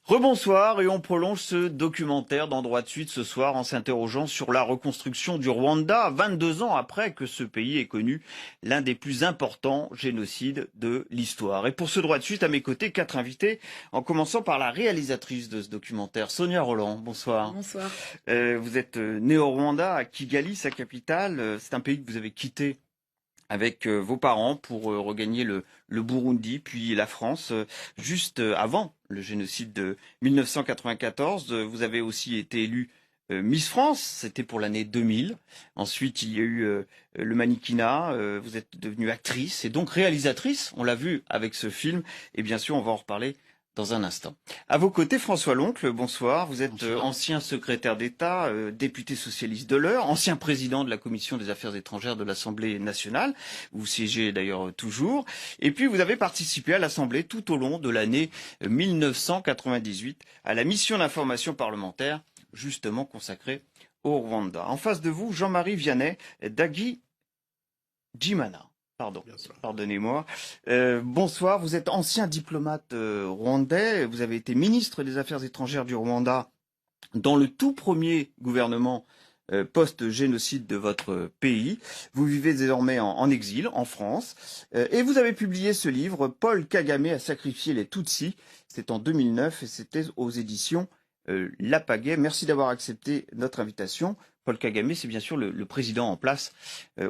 Rebonsoir et on prolonge ce documentaire dans Droit de suite ce soir en s'interrogeant sur la reconstruction du Rwanda 22 ans après que ce pays ait connu l'un des plus importants génocides de l'histoire. Et pour ce Droit de suite, à mes côtés, 4 invités, en commençant par la réalisatrice de ce documentaire, Sonia Rolland. Bonsoir. Bonsoir. Vous êtes née au Rwanda, à Kigali, sa capitale. C'est un pays que vous avez quitté avec vos parents pour regagner le Burundi, puis la France, juste avant le génocide de 1994. Vous avez aussi été élue Miss France, c'était pour l'année 2000. Ensuite, il y a eu le mannequinat, vous êtes devenue actrice et donc réalisatrice, on l'a vu avec ce film, et bien sûr, on va en reparler dans un instant. À vos côtés, François Loncle, bonsoir. Vous êtes ancien secrétaire d'État, député socialiste de l'Eure, ancien président de la Commission des Affaires étrangères de l'Assemblée nationale. Vous siégez d'ailleurs toujours. Et puis, vous avez participé à l'Assemblée tout au long de l'année 1998 à la mission d'information parlementaire, justement consacrée au Rwanda. En face de vous, Jean-Marie Vianney Dagui Jimana. Pardonnez-moi. Bonsoir, vous êtes ancien diplomate rwandais, vous avez été ministre des Affaires étrangères du Rwanda dans le tout premier gouvernement post-génocide de votre pays. Vous vivez désormais en exil, en France, et vous avez publié ce livre, Paul Kagame a sacrifié les Tutsis. C'est en 2009 et c'était aux éditions La Pagaie. Merci d'avoir accepté notre invitation. Paul Kagame, c'est bien sûr le président en place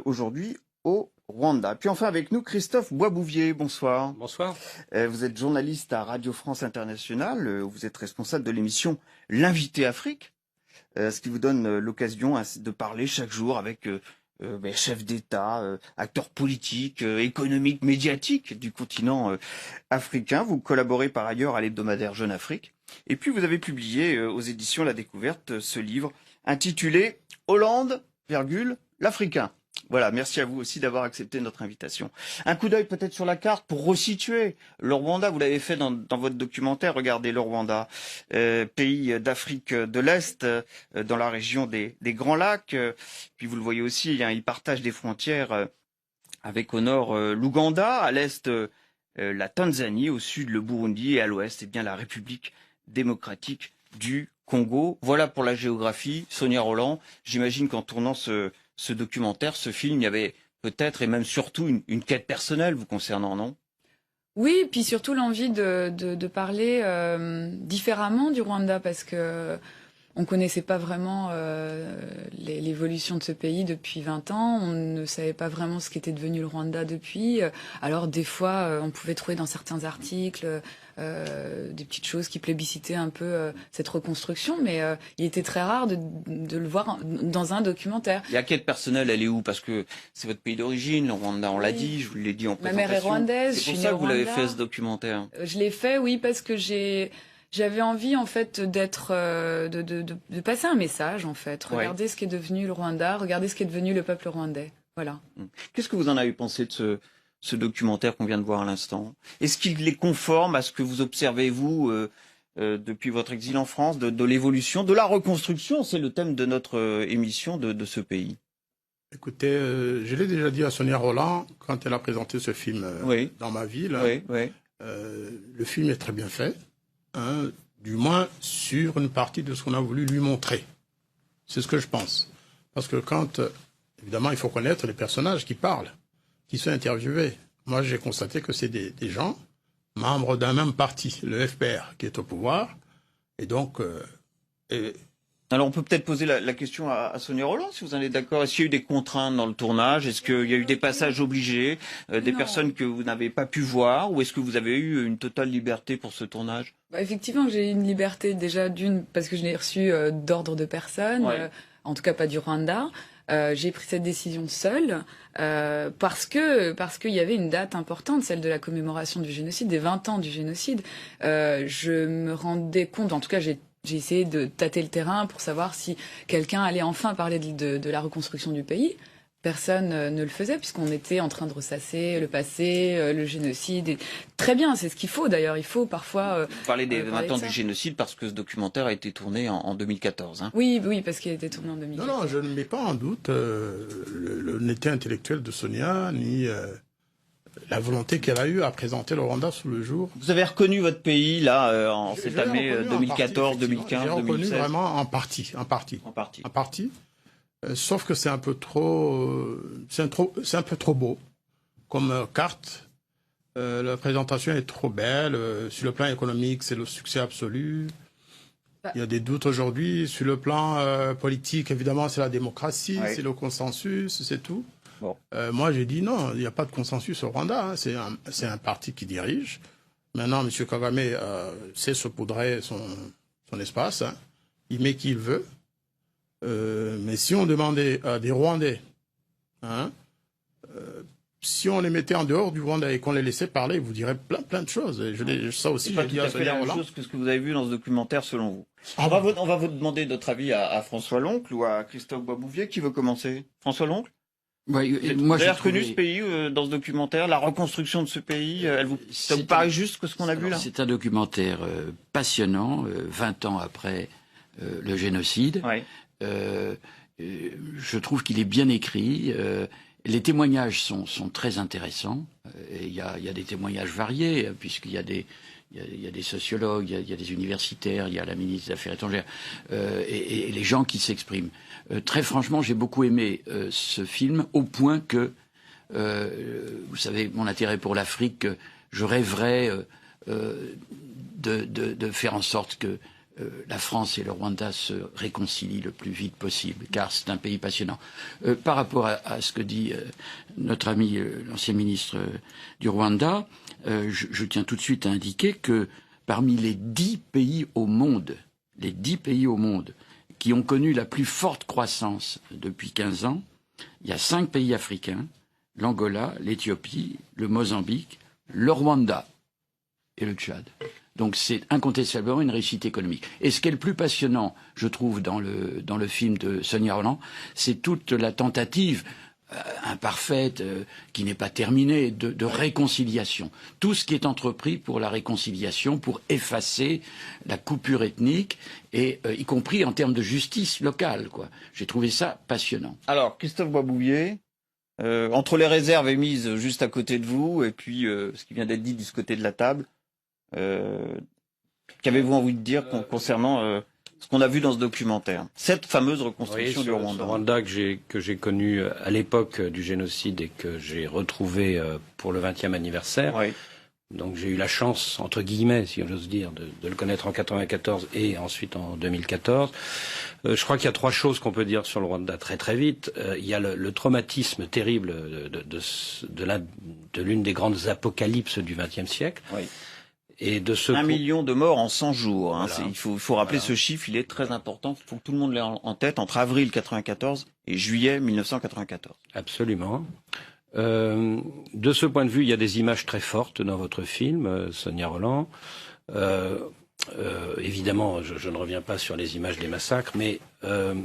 aujourd'hui au Rwanda. Puis enfin avec nous, Christophe Boisbouvier, bonsoir. Bonsoir. Vous êtes journaliste à Radio France Internationale, vous êtes responsable de l'émission L'Invité Afrique, ce qui vous donne l'occasion de parler chaque jour avec chefs d'État, acteurs politiques, économiques, médiatiques du continent africain. Vous collaborez par ailleurs à l'hebdomadaire Jeune Afrique. Et puis vous avez publié aux éditions La Découverte ce livre intitulé Hollande, l'Africain. Voilà, merci à vous aussi d'avoir accepté notre invitation. Un coup d'œil peut-être sur la carte pour resituer le Rwanda. Vous l'avez fait dans votre documentaire. Regardez le Rwanda, pays d'Afrique de l'Est, dans la région des Grands Lacs. Puis vous le voyez aussi, il partage des frontières avec au nord l'Ouganda, à l'est la Tanzanie, au sud le Burundi et à l'ouest la République démocratique du Congo. Voilà pour la géographie. Sonia Rolland, j'imagine qu'en tournant ce documentaire, ce film, il y avait peut-être et même surtout une quête personnelle vous concernant, non? Oui, puis surtout l'envie de parler différemment du Rwanda parce que on connaissait pas vraiment l'évolution de ce pays depuis 20 ans. On ne savait pas vraiment ce qu'était devenu le Rwanda depuis. Alors des fois, on pouvait trouver dans certains articles des petites choses qui plébiscitaient un peu cette reconstruction, mais il était très rare de le voir dans un documentaire. Et à quête personnelle, elle est où? Parce que c'est votre pays d'origine, le Rwanda, on l'a dit, je vous l'ai dit en présentation. Ma mère est rwandaise. C'est pour ça que vous l'avez fait ce documentaire. Je l'ai fait, oui, parce que j'avais envie en fait d'être de passer un message en fait. Regardez ce qu'est devenu le Rwanda, regardez ce qu'est devenu le peuple rwandais. Voilà. Qu'est-ce que vous en avez pensé de ce documentaire qu'on vient de voir à l'instant? Est-ce qu'il est conforme à ce que vous observez vous depuis votre exil en France, de l'évolution, de la reconstruction? C'est le thème de notre émission de ce pays. Écoutez, je l'ai déjà dit à Sonia Rolland quand elle a présenté ce film dans ma ville. Le film est très bien fait. Du moins sur une partie de ce qu'on a voulu lui montrer. C'est ce que je pense. Parce que évidemment, il faut connaître les personnages qui parlent, qui sont interviewés. Moi, j'ai constaté que c'est des gens, membres d'un même parti, le FPR, qui est au pouvoir. Et donc... Alors, on peut peut-être poser la question à Sonia Rolland, si vous en êtes d'accord. Est-ce qu'il y a eu des contraintes dans le tournage? Est-ce qu'il y a eu des passages obligés, des personnes que vous n'avez pas pu voir? Ou est-ce que vous avez eu une totale liberté pour ce tournage? Effectivement, j'ai eu une liberté déjà parce que je n'ai reçu d'ordre de personne, en tout cas pas du Rwanda. J'ai pris cette décision seule parce qu'il y avait une date importante, celle de la commémoration du génocide, des 20 ans du génocide. Je me rendais compte, en tout cas j'ai essayé de tâter le terrain pour savoir si quelqu'un allait enfin parler de la reconstruction du pays. Personne ne le faisait puisqu'on était en train de ressasser le passé, le génocide. Et très bien, c'est ce qu'il faut d'ailleurs. Il faut parfois... Vous parlez des 20 ans du génocide parce que ce documentaire a été tourné en 2014. Hein. Oui, parce qu'il a été tourné en 2014. Non, je ne mets pas en doute l'honnêteté intellectuelle de Sonia, ni la volonté qu'elle a eue à présenter le Rwanda sous le jour. Vous avez reconnu votre pays là en cette année 2014, 2015, 2016. J'ai reconnu vraiment en partie. Sauf que c'est un peu trop, c'est un peu trop beau comme carte. La présentation est trop belle. Sur le plan économique, c'est le succès absolu. Il y a des doutes aujourd'hui. Sur le plan politique, évidemment, c'est la démocratie, c'est le consensus, c'est tout. Bon. Moi, j'ai dit non, il n'y a pas de consensus au Rwanda. Hein. C'est un parti qui dirige. Maintenant, M. Kagame sait saupoudrer son espace. Hein. Il met qui il veut. Mais si on demandait à des Rwandais, hein, si on les mettait en dehors du Rwanda et qu'on les laissait parler, ils vous diraient plein de choses. Ça aussi, c'est pas tout à fait la même chose que ce que vous avez vu dans ce documentaire, selon vous. On va vous demander notre avis à François Loncle ou à Christophe Boisbouvier. Qui veut commencer? François Loncle? Moi, vous avez reconnu ce pays dans ce documentaire, la reconstruction de ce pays, ça vous paraît juste que ce qu'on a vu là? C'est un documentaire passionnant, 20 ans après le génocide. Ouais. Je trouve qu'il est bien écrit. Les témoignages sont très intéressants. Il y a des témoignages variés, puisqu'il y a des sociologues, il y a des universitaires, il y a la ministre des Affaires étrangères, et les gens qui s'expriment. Très franchement, j'ai beaucoup aimé ce film, au point que, vous savez, mon intérêt pour l'Afrique, je rêverais de faire en sorte que la France et le Rwanda se réconcilient le plus vite possible, car c'est un pays passionnant. Par rapport à ce que dit notre ami, l'ancien ministre du Rwanda, je tiens tout de suite à indiquer que parmi les 10 pays au monde, qui ont connu la plus forte croissance depuis 15 ans, il y a 5 pays africains, l'Angola, l'Éthiopie, le Mozambique, le Rwanda et le Tchad. Donc c'est incontestablement une réussite économique. Et ce qui est le plus passionnant, je trouve, dans le film de Sonia Rolland, c'est toute la tentative imparfaite, qui n'est pas terminée, de réconciliation. Tout ce qui est entrepris pour la réconciliation, pour effacer la coupure ethnique, et y compris en termes de justice locale, quoi. J'ai trouvé ça passionnant. Alors, Christophe Boisbouvier, entre les réserves émises juste à côté de vous, et puis ce qui vient d'être dit de ce côté de la table, qu'avez-vous envie de dire concernant ce qu'on a vu dans ce documentaire, cette fameuse reconstruction du Rwanda? Ce Rwanda que j'ai connu à l'époque du génocide et que j'ai retrouvé pour le 20e anniversaire. Oui. Donc j'ai eu la chance, entre guillemets, si j'ose dire, de le connaître en 94 et ensuite en 2014. Je crois qu'il y a 3 choses qu'on peut dire sur le Rwanda très très vite. Il y a le traumatisme terrible de l'une des grandes apocalypses du XXe siècle. Oui. Et de 1 million de morts en 100 jours. Hein. Voilà. Il faut rappeler ce chiffre, il est très important. Il faut que tout le monde l'ait en tête entre avril 1994 et juillet 1994. Absolument. De ce point de vue, il y a des images très fortes dans votre film, Sonia Rolland. Évidemment, je ne reviens pas sur les images des massacres, mais le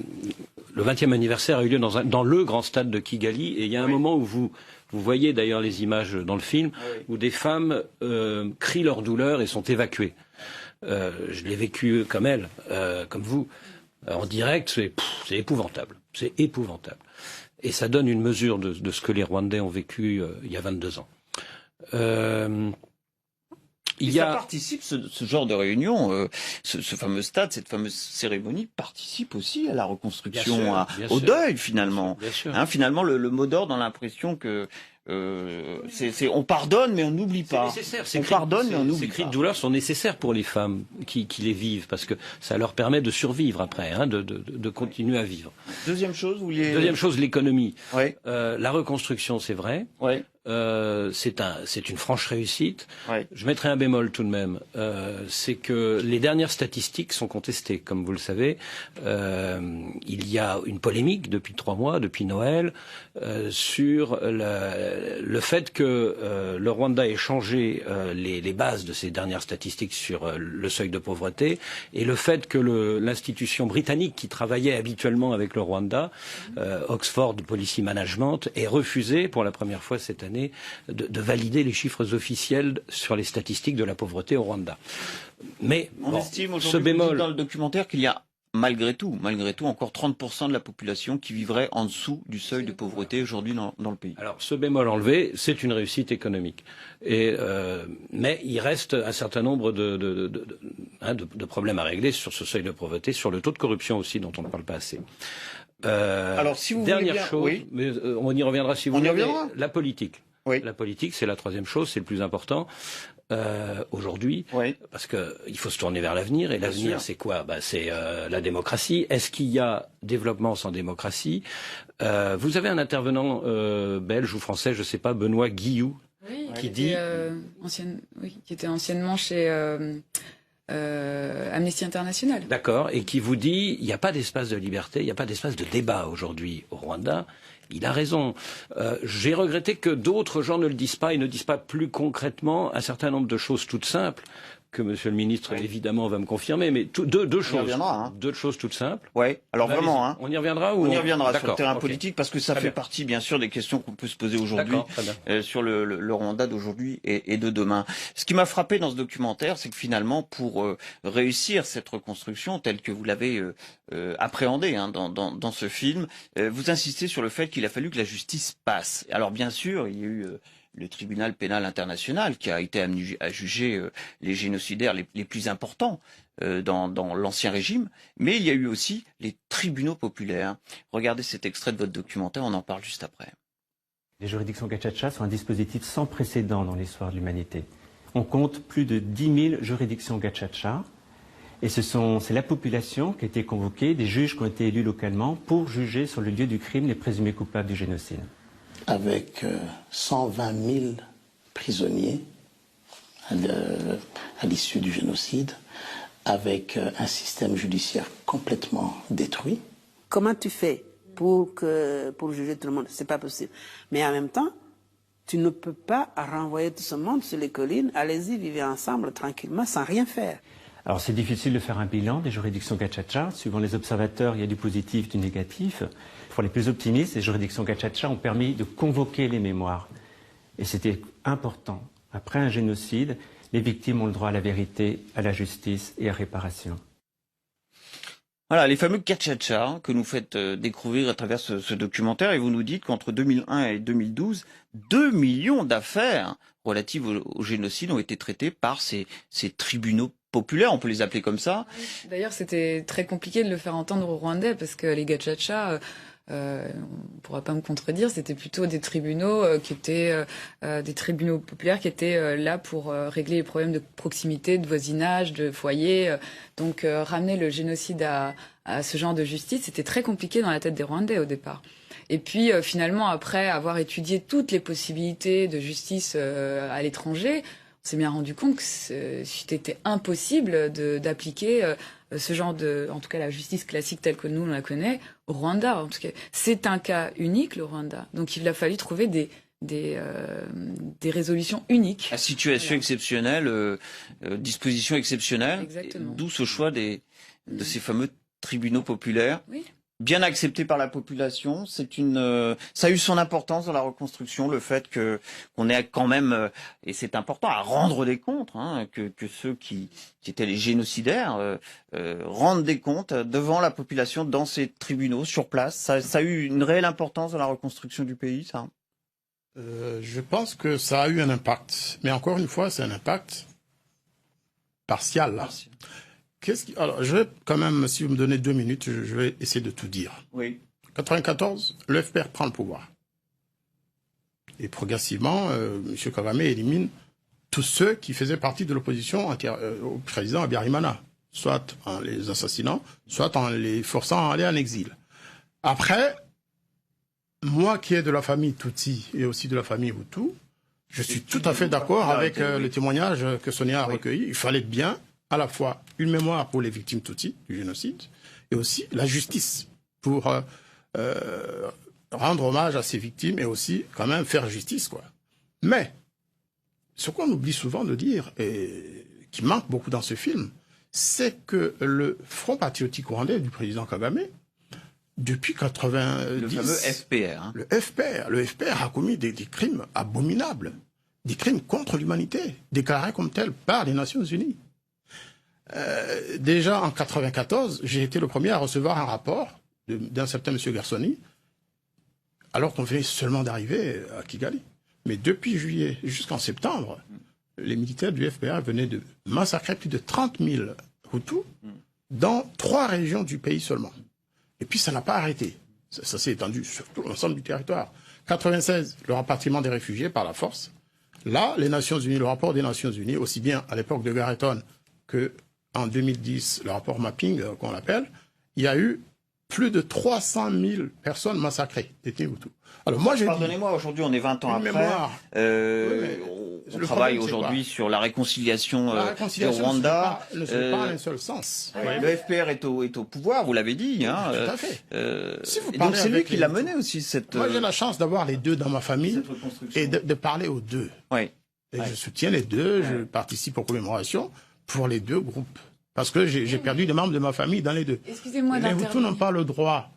20e anniversaire a eu lieu dans le grand stade de Kigali, et il y a un moment où vous voyez d'ailleurs les images dans le film, où des femmes crient leur douleur et sont évacuées. Je l'ai vécu comme elles, comme vous, en direct, c'est épouvantable. C'est épouvantable. Et ça donne une mesure de ce que les Rwandais ont vécu il y a 22 ans. Ça participe, ce genre de réunion, ce fameux stade, cette fameuse cérémonie participe aussi à la reconstruction, au deuil finalement. Bien sûr. Hein, finalement, le mot d'ordre dans l'impression que on pardonne mais on n'oublie pas. On pardonne mais on n'oublie pas. Ces cris de douleur sont nécessaires pour les femmes qui les vivent, parce que ça leur permet de survivre après, hein, de continuer à vivre. Deuxième chose, Deuxième chose, l'économie. Oui. La reconstruction, c'est vrai. Oui. C'est une franche réussite. Ouais. Je mettrai un bémol tout de même. C'est que les dernières statistiques sont contestées, comme vous le savez. Il y a une polémique depuis 3 mois, depuis Noël, sur le fait que le Rwanda ait changé les bases de ces dernières statistiques sur le seuil de pauvreté, et le fait que l'institution britannique qui travaillait habituellement avec le Rwanda, Oxford Policy Management, ait refusé pour la première fois cette année de valider les chiffres officiels sur les statistiques de la pauvreté au Rwanda. Mais on estime aujourd'hui dans le documentaire qu'il y a malgré tout, encore 30% de la population qui vivrait en dessous du seuil de pauvreté aujourd'hui dans le pays. Alors, ce bémol enlevé, c'est une réussite économique. Mais il reste un certain nombre de problèmes à régler sur ce seuil de pauvreté, sur le taux de corruption aussi, dont on ne parle pas assez. Alors, si vous dernière voulez bien, chose, oui. mais on y reviendra si vous on voulez. Y reviendra. La politique. Oui. La politique, c'est la troisième chose, c'est le plus important aujourd'hui, oui. parce que il faut se tourner vers l'avenir. Et l'avenir, c'est quoi? C'est la démocratie. Est-ce qu'il y a développement sans démocratie? Vous avez un intervenant belge ou français, je ne sais pas, Benoît Guillou, qui dit qui était anciennement chez Amnesty International. D'accord, et qui vous dit il n'y a pas d'espace de liberté, il n'y a pas d'espace de débat aujourd'hui au Rwanda. Il a raison. J'ai regretté que d'autres gens ne le disent pas et ne disent pas plus concrètement un certain nombre de choses toutes simples que Monsieur le Ministre évidemment va me confirmer, mais deux choses, deux choses toutes simples. Ouais. Alors vraiment, on y reviendra ou on y reviendra sur le terrain politique parce que ça fait partie bien sûr des questions qu'on peut se poser aujourd'hui sur le Rwanda d'aujourd'hui et de demain. Ce qui m'a frappé dans ce documentaire, c'est que finalement, pour réussir cette reconstruction telle que vous l'avez appréhendée dans ce film, vous insistez sur le fait qu'il a fallu que la justice passe. Alors bien sûr, il y a eu le tribunal pénal international qui a été amené à juger les génocidaires les plus importants dans l'ancien régime, mais il y a eu aussi les tribunaux populaires. Regardez cet extrait de votre documentaire, on en parle juste après. Les juridictions Gacaca sont un dispositif sans précédent dans l'histoire de l'humanité. On compte plus de 10 000 juridictions Gacaca et c'est la population qui a été convoquée, des juges qui ont été élus localement pour juger sur le lieu du crime les présumés coupables du génocide. Avec 120 000 prisonniers à l'issue du génocide, avec un système judiciaire complètement détruit. Comment tu fais pour juger tout le monde? C'est pas possible. Mais en même temps, tu ne peux pas renvoyer tout ce monde sur les collines. Allez-y, vivez ensemble tranquillement, sans rien faire. Alors c'est difficile de faire un bilan des juridictions Gacaca. Suivant les observateurs, il y a du positif, du négatif. Pour les plus optimistes, les juridictions Gacaca ont permis de convoquer les mémoires. Et c'était important. Après un génocide, les victimes ont le droit à la vérité, à la justice et à réparation. Voilà, les fameux Gacaca que nous faites découvrir à travers ce documentaire, et vous nous dites qu'entre 2001 et 2012, 2 millions d'affaires relatives au génocide ont été traitées par ces tribunaux populaires, on peut les appeler comme ça. D'ailleurs, c'était très compliqué de le faire entendre aux Rwandais parce que les Gacaca, on ne pourra pas me contredire, c'était plutôt des tribunaux qui étaient des tribunaux populaires qui étaient là pour régler les problèmes de proximité, de voisinage, de foyer. Donc ramener le génocide à ce genre de justice, c'était très compliqué dans la tête des Rwandais au départ. Et puis finalement, après avoir étudié toutes les possibilités de justice à l'étranger, on s'est bien rendu compte que c'était impossible d'appliquer ce genre en tout cas la justice classique telle que nous on la connaît, au Rwanda. En tout cas, c'est un cas unique, le Rwanda. Donc il a fallu trouver des résolutions uniques. À situation exceptionnelle, disposition exceptionnelle, d'où ce choix de ces fameux tribunaux populaires. Oui. Bien accepté par la population, ça a eu son importance dans la reconstruction, le fait qu'on ait quand même, et c'est important, à rendre des comptes, que ceux qui étaient les génocidaires rendent des comptes devant la population dans ces tribunaux sur place. Ça a eu une réelle importance dans la reconstruction du pays, ça. Je pense que ça a eu un impact, mais encore une fois, c'est un impact partial. Alors, je vais quand même, si vous me donnez 2 minutes, je vais essayer de tout dire. Oui. 94, le FPR prend le pouvoir. Et progressivement, M. Kagame élimine tous ceux qui faisaient partie de l'opposition au président Habyarimana, soit en les assassinant, soit en les forçant à aller en exil. Après, moi qui est de la famille Tutsi et aussi de la famille Hutu, je suis tout à fait d'accord avec le témoignage que Sonia a recueilli. Il fallait bien à la fois une mémoire pour les victimes Tutsi du génocide et aussi la justice pour rendre hommage à ces victimes et aussi quand même faire justice, quoi. Mais ce qu'on oublie souvent de dire et qui manque beaucoup dans ce film, c'est que le Front patriotique rwandais du président Kagame, depuis 90... Le fameux FPR. Le FPR a commis des crimes abominables, des crimes contre l'humanité, déclarés comme tels par les Nations Unies. Déjà en 94, j'ai été le premier à recevoir un rapport d'un certain M. Garsoni, alors qu'on venait seulement d'arriver à Kigali. Mais depuis juillet jusqu'en septembre, les militaires du FPA venaient de massacrer plus de 30 000 Hutus dans 3 régions du pays seulement. Et puis ça n'a pas arrêté. Ça s'est étendu sur tout l'ensemble du territoire. 96, le rapatriement des réfugiés par la force. Là, les Nations Unies, le rapport des Nations Unies, aussi bien à l'époque de Garreton que en 2010, le rapport Mapping, qu'on l'appelle, il y a eu plus de 300 000 personnes massacrées, détenues Hutus. Alors moi, pardonnez-moi, aujourd'hui on est 20 ans après. On travaille aujourd'hui sur la réconciliation du Rwanda. Ne se fait pas en un seul sens. Le FPR est au pouvoir, vous l'avez dit. Hein, tout à fait. Si vous donc c'est lui qui l'a mené aussi cette. Moi j'ai la chance d'avoir les deux dans ma famille et de parler aux deux. Oui. Et je soutiens les deux, je participe aux commémorations pour les deux groupes. Parce que j'ai perdu des membres de ma famille dans les deux. Excusez-moi les Hutus n'ont pas le droit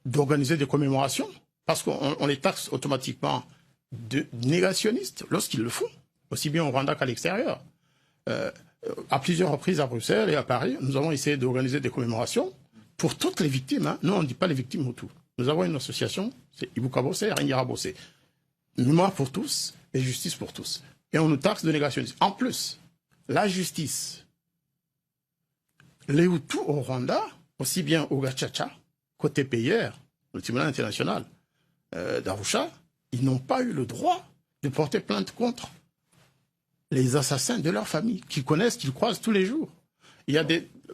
d'organiser des commémorations parce qu'on les taxe automatiquement de négationnistes lorsqu'ils le font, aussi bien au Rwanda qu'à l'extérieur. À plusieurs reprises à Bruxelles et à Paris, nous avons essayé d'organiser des commémorations pour toutes les victimes. Hein. Nous, on ne dit pas les victimes Hutus. Nous avons une association, c'est Ibuka Bosse et Ringira Bosse. Mémoire pour tous et justice pour tous. Et on nous taxe de négationnistes. En plus, la justice... Les Hutus au Rwanda, aussi bien au Gachacha, côté payeur, le tribunal international d'Arusha, ils n'ont pas eu le droit de porter plainte contre les assassins de leur famille, qu'ils connaissent, qu'ils croisent tous les jours. Il y a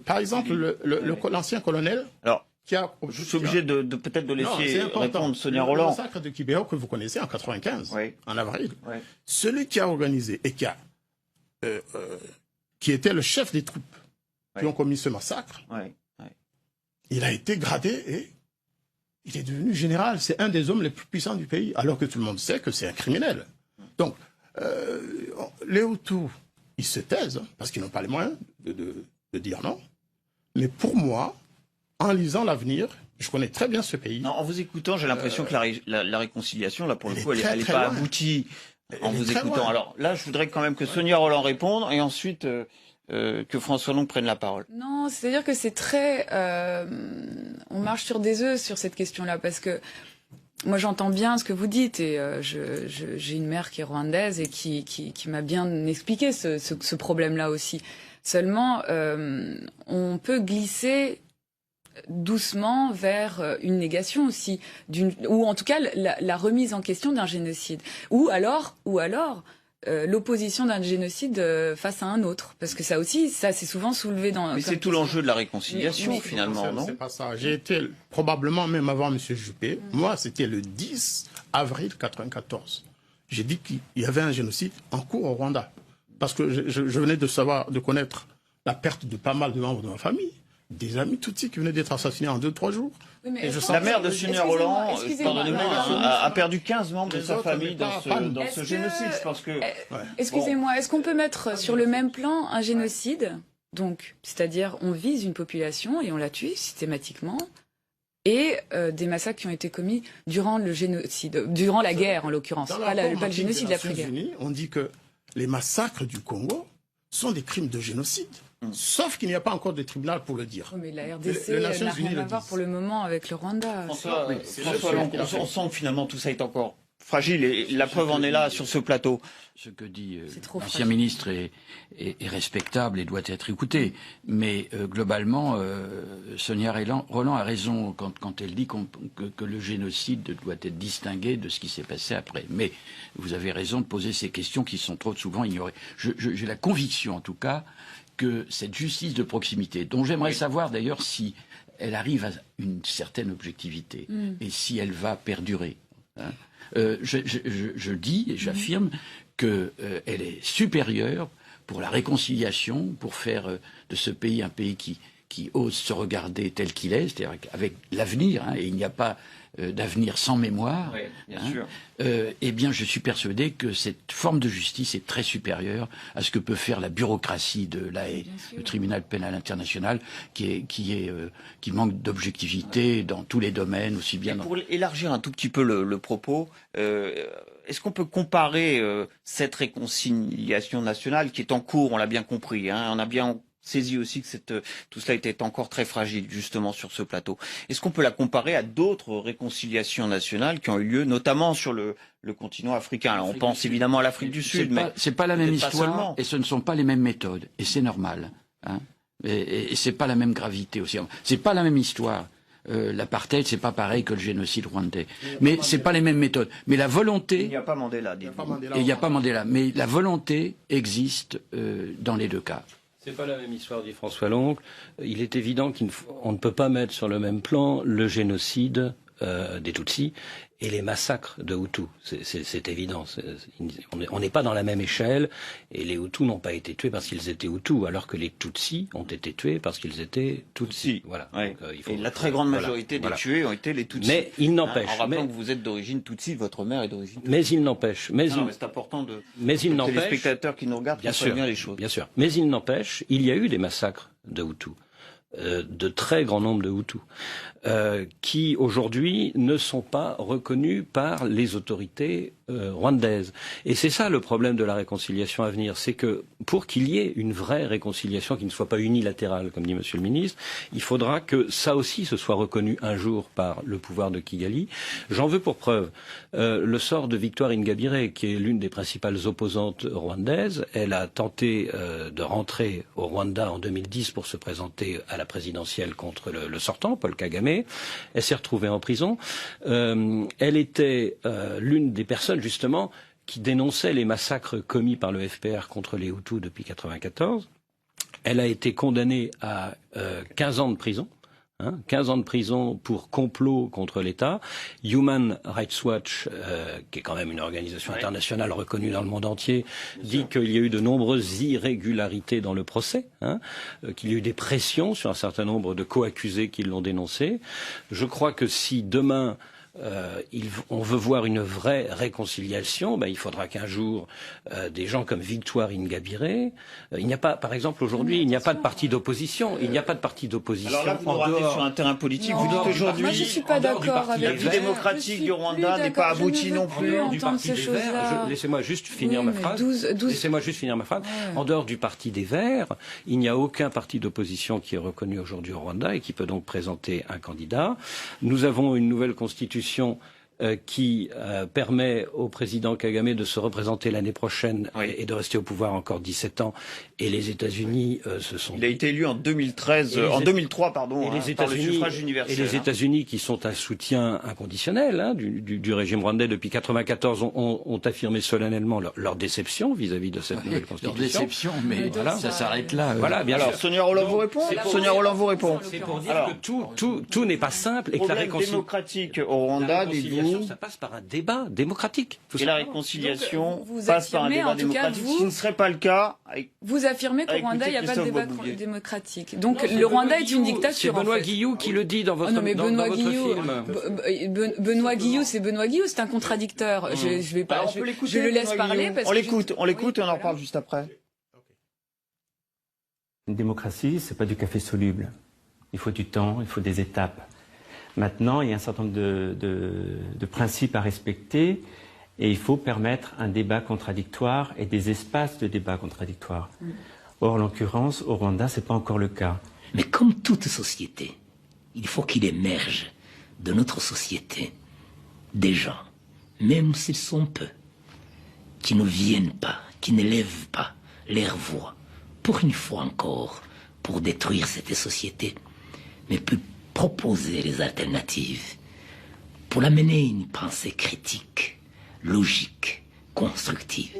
par exemple, l'ancien colonel... Alors, je suis obligé de peut-être de laisser répondre Sonia Rolland. Le massacre de Kibéo que vous connaissez en 95, en avril. Oui. Celui qui a organisé et qui était le chef des troupes qui ont commis ce massacre, il a été gradé et il est devenu général. C'est un des hommes les plus puissants du pays, alors que tout le monde sait que c'est un criminel. Donc, les Hutus, ils se taisent, parce qu'ils n'ont pas les moyens de dire non. Mais pour moi, en lisant l'avenir, je connais très bien ce pays. Non, en vous écoutant, j'ai l'impression que la réconciliation, là, pour le coup, elle n'est pas aboutie en vous écoutant. Alors là, je voudrais quand même que Sonia Rolland réponde, et ensuite... que François Long prenne la parole. Non, c'est-à-dire que c'est très... on marche sur des œufs sur cette question-là, parce que moi j'entends bien ce que vous dites, et j'ai une mère qui est rwandaise et qui m'a bien expliqué ce problème-là aussi. Seulement, on peut glisser doucement vers une négation aussi, ou en tout cas la remise en question d'un génocide. Ou alors l'opposition d'un génocide face à un autre, parce que ça aussi, ça c'est souvent soulevé dans... Mais c'est tout l'enjeu de la réconciliation, finalement, non ? C'est pas ça. J'ai été probablement même avant M. Juppé. Moi, c'était le 10 avril 1994. J'ai dit qu'il y avait un génocide en cours au Rwanda, parce que je venais de connaître la perte de pas mal de membres de ma famille. Des amis Tutsis qui venaient d'être assassinés en 2-3 jours. Oui, la mère de Sonia Rolland, pardonnez-moi, a perdu 15 membres de sa famille dans ce génocide. Je pense que... Excusez-moi, est-ce qu'on peut mettre sur le même plan un génocide, donc, c'est-à-dire on vise une population et on la tue systématiquement, et des massacres qui ont été commis durant le génocide, durant la guerre en l'occurrence, pas le génocide de l'après-guerre. On dit que les massacres du Congo sont des crimes de génocide. Sauf qu'il n'y a pas encore de tribunal pour le dire. Oui, mais la RDC n'a rien à voir pour le moment avec le Rwanda. François, on sent que finalement tout ça est encore fragile et la preuve en est là sur ce plateau. Ce que dit l'ancien ministre est respectable et doit être écouté. Mais globalement, Sonia Rolland a raison quand elle dit que le génocide doit être distingué de ce qui s'est passé après. Mais vous avez raison de poser ces questions qui sont trop souvent ignorées. J'ai la conviction, en tout cas, que cette justice de proximité, dont j'aimerais savoir d'ailleurs si elle arrive à une certaine objectivité et si elle va perdurer. Hein. Je dis et j'affirme qu'elle est supérieure pour la réconciliation, pour faire de ce pays un pays qui ose se regarder tel qu'il est, c'est-à-dire avec l'avenir, hein, et il n'y a pas d'avenir sans mémoire, bien sûr. Eh bien, je suis persuadé que cette forme de justice est très supérieure à ce que peut faire la bureaucratie de l'AE, le tribunal pénal international, qui manque d'objectivité dans tous les domaines, aussi bien. Pour élargir un tout petit peu le propos, est-ce qu'on peut comparer cette réconciliation nationale qui est en cours, on l'a bien compris, hein, on a bien saisi aussi que tout cela était encore très fragile, justement, sur ce plateau. Est-ce qu'on peut la comparer à d'autres réconciliations nationales qui ont eu lieu, notamment sur le continent africain? Alors, on pense évidemment à l'Afrique du Sud, mais c'est pas la même histoire et ce ne sont pas les mêmes méthodes. Et c'est normal. Hein. Et c'est pas la même gravité aussi. C'est pas la même histoire. L'apartheid, c'est pas pareil que le génocide rwandais. Mais c'est pas les mêmes méthodes. Mais la volonté... Il n'y a pas Mandela. Il n'y a pas Mandela. Mais la volonté existe dans les deux cas. C'est pas la même histoire, dit François Loncle. Il est évident qu'on ne peut pas mettre sur le même plan le génocide des Tutsis et les massacres de Hutus. C'est évident. On n'est pas dans la même échelle et les Hutus n'ont pas été tués parce qu'ils étaient Hutus, alors que les Tutsis ont été tués parce qu'ils étaient Tutsis. Voilà. Ouais. Donc, et la très grande majorité des tués ont été les Tutsis. Mais il n'empêche. En rappelant que vous êtes d'origine Tutsi, votre mère est d'origine Tutsi. Mais il n'empêche. Mais c'est important de. Mais il n'empêche. Les spectateurs qui nous regardent bien sûr, bien les choses. Bien sûr. Mais il n'empêche, il y a eu des massacres de Hutus. De très grand nombre de Hutus, qui aujourd'hui ne sont pas reconnus par les autorités rwandaises. Et c'est ça le problème de la réconciliation à venir, c'est que pour qu'il y ait une vraie réconciliation qui ne soit pas unilatérale, comme dit Monsieur le Ministre, il faudra que ça aussi se soit reconnu un jour par le pouvoir de Kigali. J'en veux pour preuve le sort de Victoire Ingabire, qui est l'une des principales opposantes rwandaises. Elle a tenté de rentrer au Rwanda en 2010 pour se présenter à la présidentielle contre le sortant, Paul Kagame. Elle s'est retrouvée en prison. Elle était l'une des personnes, justement, qui dénonçait les massacres commis par le FPR contre les Hutus depuis 1994. Elle a été condamnée à 15 ans de prison. 15 ans de prison pour complot contre l'État. Human Rights Watch, qui est quand même une organisation internationale reconnue dans le monde entier, dit qu'il y a eu de nombreuses irrégularités dans le procès, qu'il y a eu des pressions sur un certain nombre de co-accusés qui l'ont dénoncé. Je crois que si demain on veut voir une vraie réconciliation, il faudra qu'un jour des gens comme Victoire Ingabire, il n'y a pas, par exemple aujourd'hui, il n'y a pas de parti d'opposition. Il n'y a pas de parti d'opposition. Alors là, vous nous ratez sur un terrain politique. Vous dites aujourd'hui, moi je suis pas d'accord avec la vie démocratique du Rwanda n'est pas aboutie non plus. Du parti des Verts. Laissez-moi juste finir ma phrase. Laissez-moi juste finir ma phrase. En dehors du parti des Verts, il n'y a aucun parti d'opposition qui est reconnu aujourd'hui au Rwanda et qui peut donc présenter un candidat. Nous avons une nouvelle constitution qui permet au président Kagame de se représenter l'année prochaine et de rester au pouvoir encore 17 ans. Et les États-Unis se sont... Il a été élu en 2003, pardon, par le suffrage universel. Et les États-Unis, qui sont un soutien inconditionnel du régime rwandais depuis 1994, ont affirmé solennellement leur déception vis-à-vis de cette nouvelle constitution. Leur déception, mais voilà, ça s'arrête là. Voilà, bien sûr. Sonia Rolland vous répond. Sonia Rolland vous répond. C'est pour dire que tout n'est pas simple et que la réconciliation démocratique au Rwanda, ça passe par un débat démocratique. Et la réconciliation vous passe par un débat démocratique. Ce qui ne serait pas le cas. Vous affirmez qu'au Rwanda, il n'y a pas de débat démocratique. Donc le Rwanda est une dictature. C'est Benoît Guillou qui le dit dans votre film. Benoît Guillou, c'est Benoît Guillou, c'est un contradicteur. Je vais pas. Je le laisse parler. On l'écoute et on en reparle juste après. Une démocratie, c'est pas du café soluble. Il faut du temps, il faut des étapes. Maintenant, il y a un certain nombre de principes à respecter et il faut permettre un débat contradictoire et des espaces de débat contradictoire. Or, en l'occurrence, au Rwanda, ce n'est pas encore le cas. Mais comme toute société, il faut qu'il émerge de notre société des gens, même s'ils sont peu, qui ne viennent pas, qui n'élèvent pas leur voix, pour une fois encore, pour détruire cette société, mais plus proposer les alternatives pour amener une pensée critique, logique, constructive.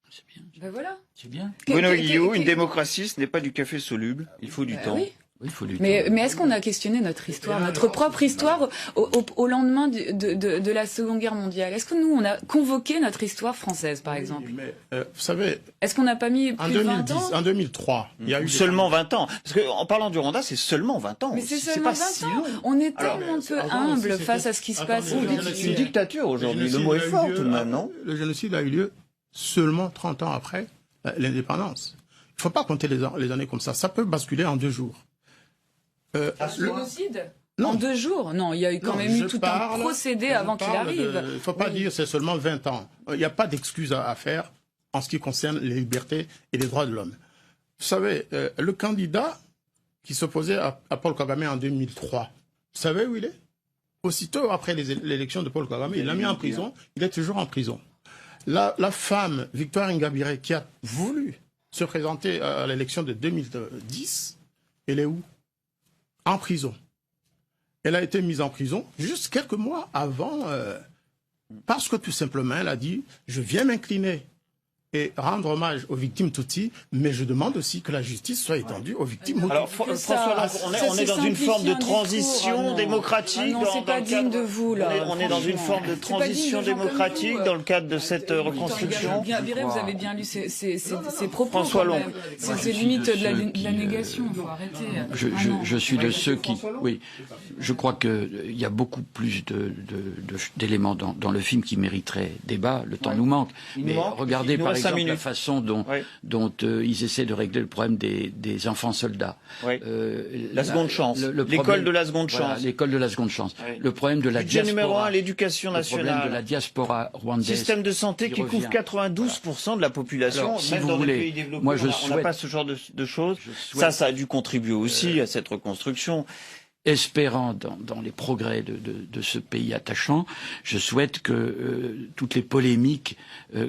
C'est bien. Ben voilà. C'est bien. Benoît Guillou, une démocratie, ce n'est pas du café soluble. Il faut du temps. Oui. Il faut du temps. Mais est-ce qu'on a questionné notre histoire, notre propre histoire au lendemain de la Seconde Guerre mondiale? Est-ce que nous, on a convoqué notre histoire française, par exemple? Mais, vous savez... Est-ce qu'on n'a pas mis plus de 20 ans? En 2003, il y a eu... Seulement 20 ans. Parce qu'en parlant du Rwanda, c'est seulement 20 ans. Mais c'est seulement pas 20 si ans. long. On est tellement peu humble face à ce qui se passe. C'est une dictature aujourd'hui. Le mot est fort tout de même, non? Le génocide a eu lieu seulement 30 ans après l'indépendance. Il ne faut pas compter les années comme ça. Ça peut basculer en 2 jours. Le génocide? Non. En 2 jours? Non, il y a eu quand même eu tout un procédé avant qu'il arrive. Il ne faut pas dire c'est seulement 20 ans. Il n'y a pas d'excuse à faire en ce qui concerne les libertés et les droits de l'homme. Vous savez, le candidat qui s'opposait à Paul Kagame en 2003, vous savez où il est? Aussitôt après l'élection de Paul Kagame, il l'a mis en prison. Il est toujours en prison. La femme, Victoire Ingabire, qui a voulu se présenter à l'élection de 2010, elle est où? En prison. Elle a été mise en prison juste quelques mois avant, parce que tout simplement, elle a dit « Je viens m'incliner et rendre hommage aux victimes Tutsi, mais je demande aussi que la justice soit étendue aux victimes Hutus. » Alors François, on est dans une forme de transition démocratique. Non, c'est pas digne de vous, là. On est dans une forme de transition démocratique dans le cadre de cette reconstruction. Vous avez bien lu ces propos. François Long. C'est limite de la négation, il faut arrêter. Je suis de ceux qui... Oui, je crois qu'il y a beaucoup plus d'éléments dans le film qui mériteraient débat. Le temps nous manque. Mais regardez par exemple la façon dont ils essaient de régler le problème des enfants soldats. La seconde chance. L'école de la seconde chance. L'école de la seconde chance. Le problème de la diaspora. Numéro 1, l'éducation nationale. Le problème de la diaspora rwandaise. Système de santé qui couvre 92% de la population. Alors, si même vous dans voulez, les pays développés, moi, on n'a pas ce genre de choses. Ça a dû contribuer aussi à cette reconstruction. Espérant dans les progrès de ce pays attachant, je souhaite que toutes les polémiques,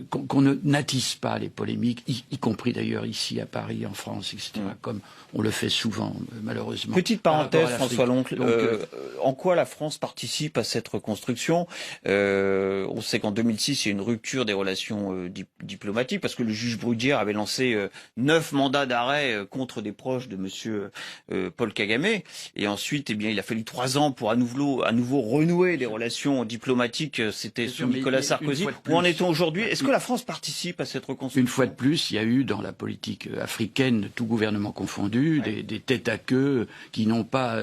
qu'on ne n'attise pas les polémiques, y compris d'ailleurs ici à Paris, en France, etc., comme on le fait souvent, malheureusement. Petite parenthèse, François Loncle, en quoi la France participe à cette reconstruction? On sait qu'en 2006, il y a une rupture des relations diplomatiques, parce que le juge Bruguière avait lancé 9 mandats d'arrêt contre des proches de monsieur Paul Kagame, et ensuite, eh bien, il a fallu 3 ans pour à nouveau renouer les relations diplomatiques. C'était sous Nicolas Sarkozy. Où en est-on aujourd'hui? Est-ce que la France participe à cette reconstruction? Une fois de plus, il y a eu dans la politique africaine, tout gouvernement confondu, des têtes à queue qui n'ont pas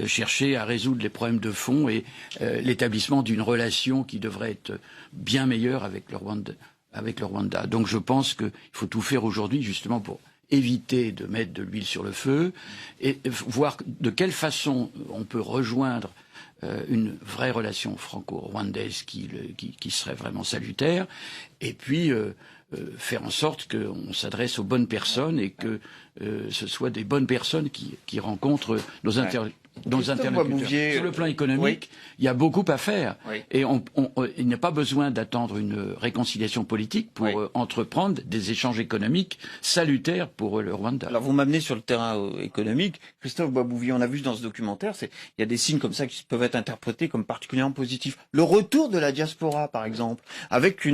cherché à résoudre les problèmes de fond et l'établissement d'une relation qui devrait être bien meilleure avec le Rwanda. Donc je pense qu'il faut tout faire aujourd'hui justement pour éviter de mettre de l'huile sur le feu et voir de quelle façon on peut rejoindre une vraie relation franco-rwandaise qui serait vraiment salutaire, et puis faire en sorte qu'on s'adresse aux bonnes personnes et que ce soit des bonnes personnes qui rencontrent nos interlocuteurs. Sur le plan économique, il y a beaucoup à faire. Et il n'y a pas besoin d'attendre une réconciliation politique pour entreprendre des échanges économiques salutaires pour le Rwanda. Alors vous m'amenez sur le terrain économique. Christophe Boisbouvier, on a vu dans ce documentaire, il y a des signes comme ça qui peuvent être interprétés comme particulièrement positifs. Le retour de la diaspora, par exemple, avec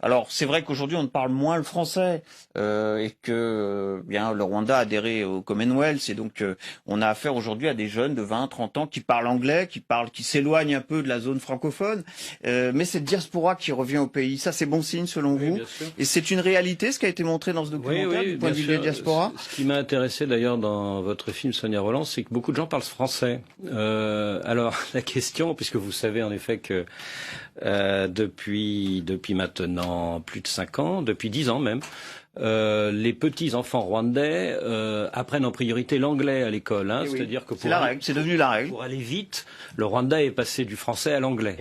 alors c'est vrai qu'aujourd'hui on ne parle moins le français et que bien le Rwanda a adhéré au Commonwealth, et donc on a affaire aujourd'hui à des jeunes de 20, 30 ans qui parlent anglais, qui s'éloignent un peu de la zone francophone, mais cette diaspora qui revient au pays, ça c'est bon signe selon vous? Et c'est une réalité ce qui a été montré dans ce documentaire du point de vue de la diaspora? Ce qui m'a intéressé d'ailleurs dans votre film Sonia Rolland, c'est que beaucoup de gens parlent français. Alors la question, puisque vous savez en effet que depuis maintenant plus de 5 ans, depuis 10 ans même, les petits enfants rwandais apprennent en priorité l'anglais à l'école, c'est-à-dire que c'est devenu la règle. Pour aller vite, le Rwanda est passé du français à l'anglais,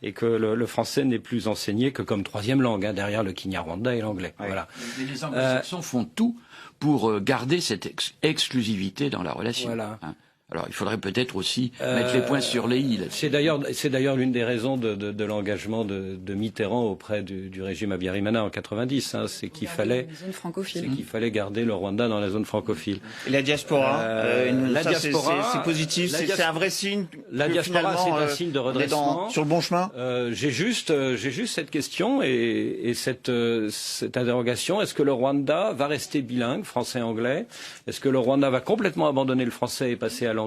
et que le français n'est plus enseigné que comme 3e langue, derrière le Kinyarwanda et l'anglais. Voilà. Les anglo-saxons font tout pour garder cette exclusivité dans la relation. Voilà. Alors, il faudrait peut-être aussi mettre les points sur les i. C'est d'ailleurs l'une des raisons de l'engagement de Mitterrand auprès du régime Habyarimana en 90. C'est qu'il fallait garder le Rwanda dans la zone francophile. Et la diaspora, c'est positif, c'est un vrai signe. La diaspora, c'est un signe de redressement. Sur le bon chemin. J'ai juste cette question et cette interrogation. Est-ce que le Rwanda va rester bilingue, français-anglais? Est-ce que le Rwanda va complètement abandonner le français et passer à l'anglais?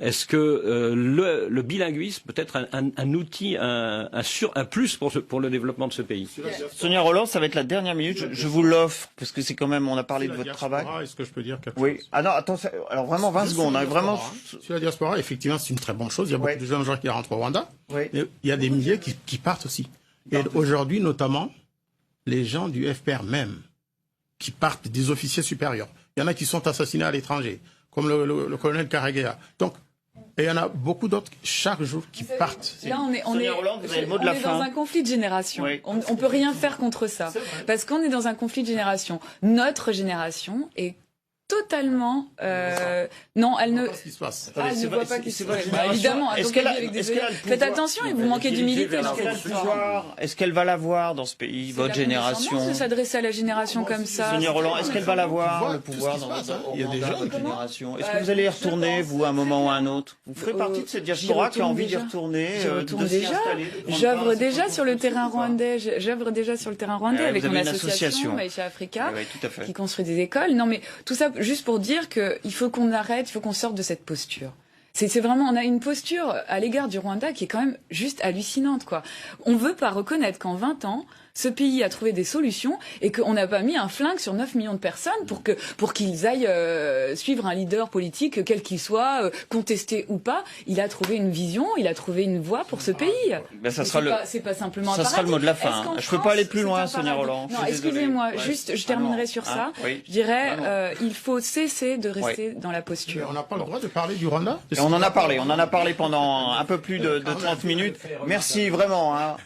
Est-ce que le bilinguisme peut être un outil, un plus pour le développement de ce pays? Sonia Rolland, ça va être la dernière minute. Je vous l'offre parce que c'est quand même, on a parlé de votre travail. Est-ce que je peux dire quelque chose? Ah non, attends, alors vraiment 20 secondes. Vraiment. Sur la diaspora, effectivement, c'est une très bonne chose. Il y a beaucoup de jeunes gens qui rentrent au Rwanda. Il y a des milliers qui partent aussi. Et aujourd'hui, notamment, les gens du FPR même, qui partent, des officiers supérieurs. Il y en a qui sont assassinés à l'étranger, comme le colonel Karegeya. Donc, Et il y en a beaucoup d'autres chaque jour qui partent. Là, on est dans un conflit de génération. Oui. On peut rien faire contre ça. Parce qu'on est dans un conflit de génération. Notre génération est totalement non, elle ne. Qu'est-ce qui se passe? Elle ne voit pas ce qui se passe. Évidemment, faites attention, et vous manquez d'humilité dans cette histoire. Est-ce qu'elle va l'avoir dans ce pays, votre génération? De s'adresser à la génération comme ça. Sonia Rolland, est-ce qu'elle va l'avoir, le pouvoir dans votre génération? Est-ce que vous allez y retourner, vous, à un moment ou à un autre? Vous ferez partie de cette diaspora qui a envie d'y retourner, de s'y installer? J'œuvre déjà sur le terrain rwandais. J'œuvre déjà sur le terrain rwandais avec mon association Maïcha Africa, qui construit des écoles. Non, mais tout ça juste pour dire qu'il faut qu'on arrête, il faut qu'on sorte de cette posture. C'est vraiment, on a une posture à l'égard du Rwanda qui est quand même juste hallucinante, quoi. On veut pas reconnaître qu'en 20 ans, ce pays a trouvé des solutions et qu'on n'a pas mis un flingue sur 9 millions de personnes pour qu'ils aillent suivre un leader politique, quel qu'il soit, contesté ou pas. Il a trouvé une vision, il a trouvé une voie pour ce pays. Ben, c'est pas simplement un paradis. Ça sera le mot de la fin. Je peux pas aller plus loin, Sonia Rolland. Non, excusez-moi, juste, je terminerai sur ça. Oui. Je dirais, il faut cesser de rester dans la posture. On n'a pas le droit de parler du Rwanda? On en a parlé pendant un peu plus de 30 minutes. Merci vraiment,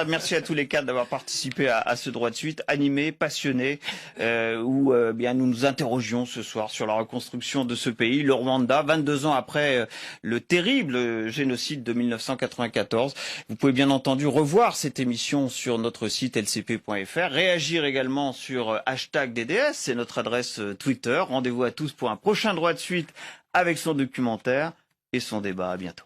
merci à tous les quatre d'avoir participé à ce droit de suite, animé, passionné, où bien nous nous interrogions ce soir sur la reconstruction de ce pays, le Rwanda, 22 ans après le terrible génocide de 1994. Vous pouvez bien entendu revoir cette émission sur notre site lcp.fr, réagir également sur #DDS, c'est notre adresse Twitter. Rendez-vous à tous pour un prochain droit de suite avec son documentaire et son débat. À bientôt.